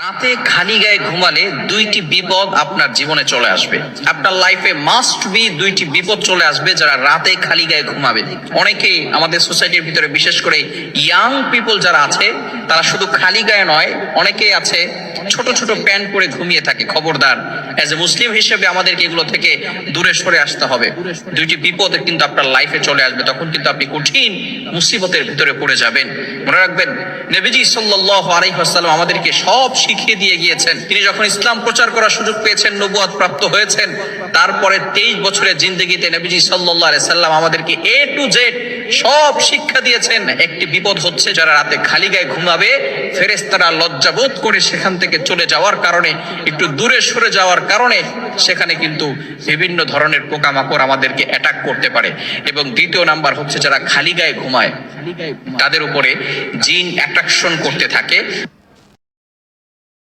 রাতে খালি গায়ে ঘুমালে দুইটি বিপদ আপনার জীবনে চলে আসবে। আপনার লাইফে মাস্ট বি দুইটি বিপদ চলে আসবে যারা রাতে খালি গায়ে ঘুমাবে। অনেকেই আমাদের সোসাইটির ভিতরে, বিশেষ করে ইয়াং পিপল যারা আছে, তারা শুধু খালি গায়ে নয়, অনেকেই আছে ছোট ছোট প্যান্ট পরে ঘুমিয়ে থাকে। খবরদার, এজ এ মুসলিম হিসেবে আমাদেরকে এগুলো থেকে দূরে সরে আসতে হবে। দুইটি বিপদ কিন্তু আপনার লাইফে চলে আসবে, তখন কিন্তু আপনি কঠিন মুসিবতের ভিতরে পড়ে যাবেন। মনে রাখবেন, নবীজি সাল্লাল্লাহু আলাইহি ওয়াসাল্লাম আমাদেরকে সব শিখিয়ে দিয়ে গিয়েছেন। তিনি যখন ইসলাম প্রচার করার সুযোগ পেয়েছেন, নবুয়ত প্রাপ্ত হয়েছেন, তারপরে 23 বছরের জিন্দেগিতে নবীজি সাল্লাল্লাহু আলাইহি সাল্লাম আমাদেরকে এ টু জেড সব শিক্ষা দিয়েছেন। একটি বিপদ হচ্ছে যারা রাতে খালি গায়ে ঘুমাবে, ফেরেশতারা লজ্জাবোধ করে সেখান থেকে চলে যাওয়ার কারণে, একটু দূরে সরে যাওয়ার কারণে সেখানে কিন্তু বিভিন্ন ধরনের পোকামাকড় আমাদেরকে অ্যাটাক করতে পারে। এবং দ্বিতীয় নাম্বার হচ্ছে যারা খালি গায়ে ঘুমায়, তাদের উপরে জিন অ্যাট্রাকশন করতে থাকে।